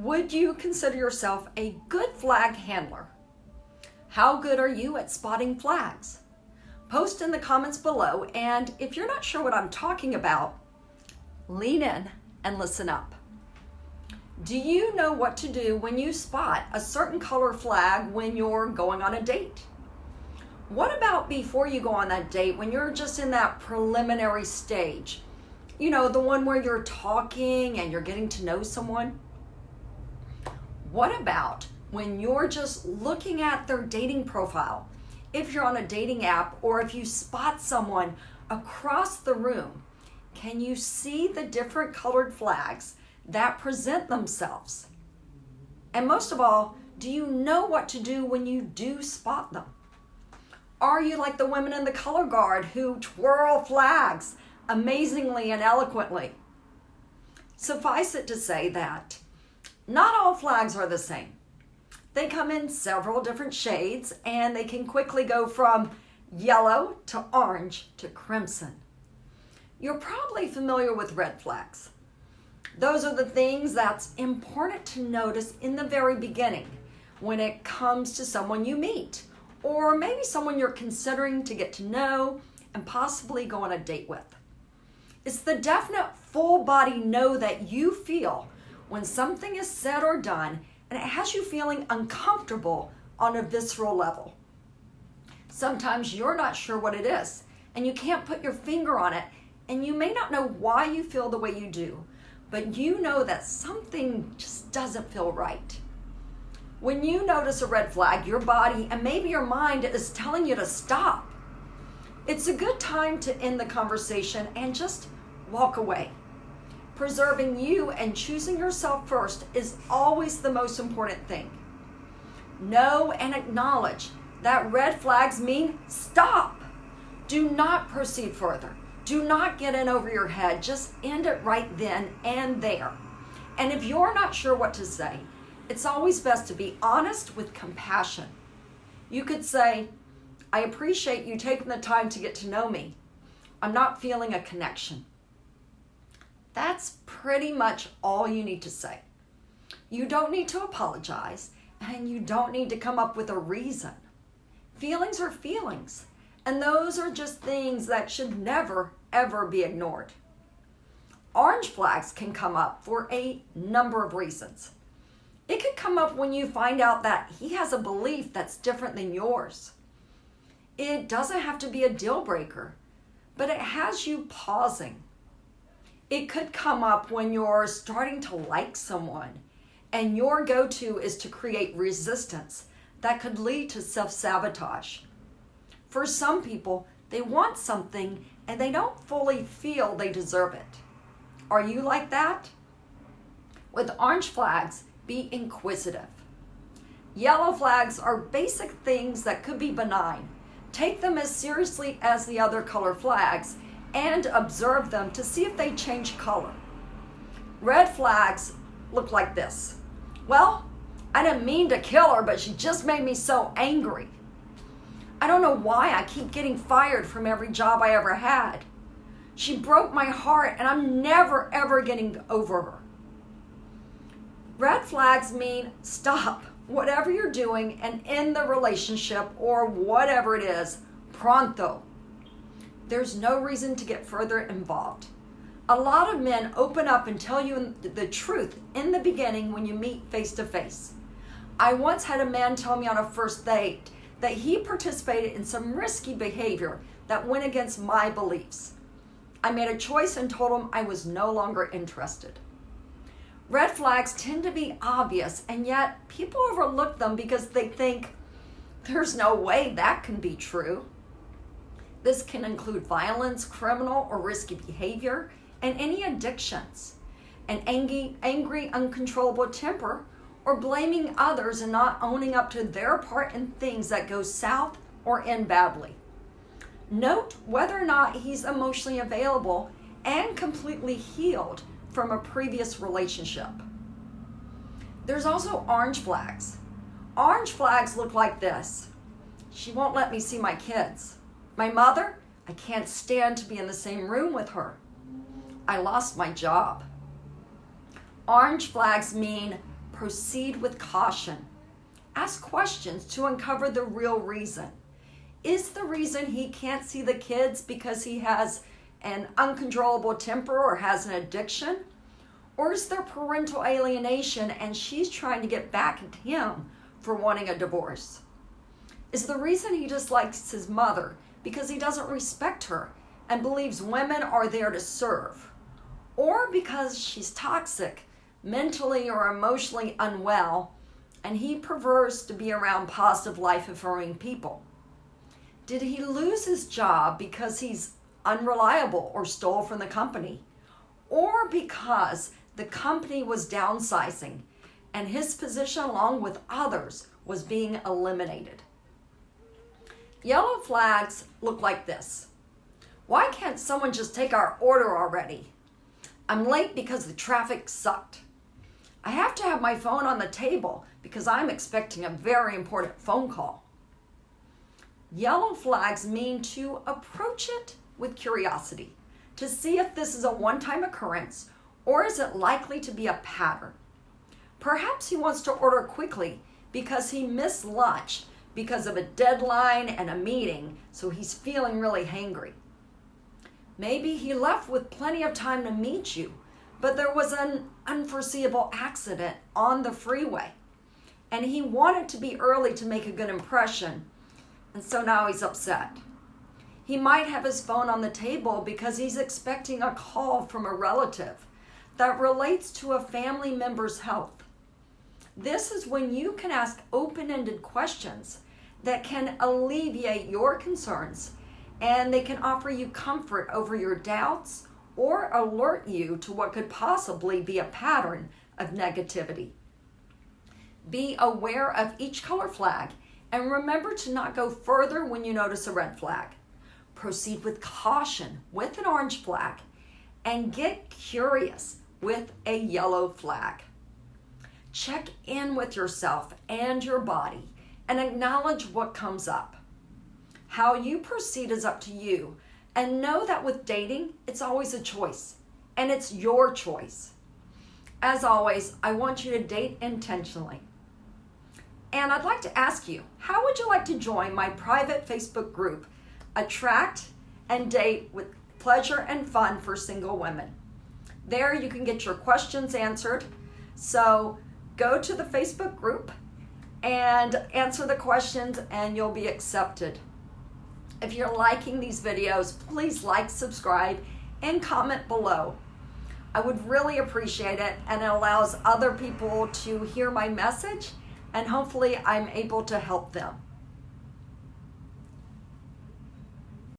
Would you consider yourself a good flag handler? How good are you at spotting flags? Post in the comments below, and if you're not sure what I'm talking about, lean in and listen up. Do you know what to do when you spot a certain color flag when you're going on a date? What about before you go on that date, when you're just in that preliminary stage? You know, the one where you're talking and you're getting to know someone? What about when you're just looking at their dating profile? If you're on a dating app, or if you spot someone across the room, can you see the different colored flags that present themselves? And most of all, do you know what to do when you do spot them? Are you like the women in the color guard who twirl flags amazingly and eloquently? Suffice it to say that not all flags are the same. They come in several different shades, and they can quickly go from yellow to orange to crimson. You're probably familiar with red flags. Those are the things that's important to notice in the very beginning when it comes to someone you meet, or maybe someone you're considering to get to know and possibly go on a date with. It's the definite full body no that you feel when something is said or done and it has you feeling uncomfortable on a visceral level. Sometimes you're not sure what it is and you can't put your finger on it, and you may not know why you feel the way you do, but you know that something just doesn't feel right. When you notice a red flag, your body and maybe your mind is telling you to stop. It's a good time to end the conversation and just walk away. Preserving you and choosing yourself first is always the most important thing. Know and acknowledge that red flags mean stop. Do not proceed further. Do not get in over your head. Just end it right then and there. And if you're not sure what to say, it's always best to be honest with compassion. You could say, I appreciate you taking the time to get to know me. I'm not feeling a connection. That's pretty much all you need to say. You don't need to apologize, and you don't need to come up with a reason. Feelings are feelings, and those are just things that should never, ever be ignored. Orange flags can come up for a number of reasons. It could come up when you find out that he has a belief that's different than yours. It doesn't have to be a deal breaker, but it has you pausing. It could come up when you're starting to like someone and your go-to is to create resistance that could lead to self-sabotage. For some people, they want something and they don't fully feel they deserve it. Are you like that? With orange flags, be inquisitive. Yellow flags are basic things that could be benign. Take them as seriously as the other color flags and observe them to see if they change color. Red flags look like this. Well, I didn't mean to kill her, but she just made me so angry. I don't know why I keep getting fired from every job I ever had. She broke my heart and I'm never ever getting over her. Red flags mean stop whatever you're doing and end the relationship or whatever it is, pronto. There's no reason to get further involved. A lot of men open up and tell you the truth in the beginning when you meet face to face. I once had a man tell me on a first date that he participated in some risky behavior that went against my beliefs. I made a choice and told him I was no longer interested. Red flags tend to be obvious, and yet people overlook them because they think there's no way that can be true. This can include violence, criminal or risky behavior, and any addictions, an angry, uncontrollable temper, or blaming others and not owning up to their part in things that go south or end badly. Note whether or not he's emotionally available and completely healed from a previous relationship. There's also orange flags. Orange flags look like this. She won't let me see my kids. My mother, I can't stand to be in the same room with her. I lost my job. Orange flags mean proceed with caution. Ask questions to uncover the real reason. Is the reason he can't see the kids because he has an uncontrollable temper or has an addiction? Or is there parental alienation and she's trying to get back at him for wanting a divorce? Is the reason he dislikes his mother because he doesn't respect her and believes women are there to serve? Or because she's toxic, mentally or emotionally unwell, and he prefers to be around positive, life-affirming people? Did he lose his job because he's unreliable or stole from the company? Or because the company was downsizing and his position, along with others, was being eliminated? Yellow flags look like this. Why can't someone just take our order already? I'm late because the traffic sucked. I have to have my phone on the table because I'm expecting a very important phone call. Yellow flags mean to approach it with curiosity, to see if this is a one-time occurrence or is it likely to be a pattern. Perhaps he wants to order quickly because he missed lunch because of a deadline and a meeting, so he's feeling really hangry. Maybe he left with plenty of time to meet you, but there was an unforeseeable accident on the freeway, and he wanted to be early to make a good impression, and so now he's upset. He might have his phone on the table because he's expecting a call from a relative that relates to a family member's health. This is when you can ask open-ended questions that can alleviate your concerns, and they can offer you comfort over your doubts or alert you to what could possibly be a pattern of negativity. Be aware of each color flag and remember to not go further when you notice a red flag. Proceed with caution with an orange flag and get curious with a yellow flag. Check in with yourself and your body and acknowledge what comes up. How you proceed is up to you, and know that with dating, it's always a choice, and it's your choice. As always, I want you to date intentionally. And I'd like to ask you, how would you like to join my private Facebook group, Attract and Date with Pleasure and Fun for Single Women? There you can get your questions answered. So go to the Facebook group and answer the questions and you'll be accepted. If you're liking these videos, please like, subscribe, and comment below. I would really appreciate it, and it allows other people to hear my message, and hopefully I'm able to help them.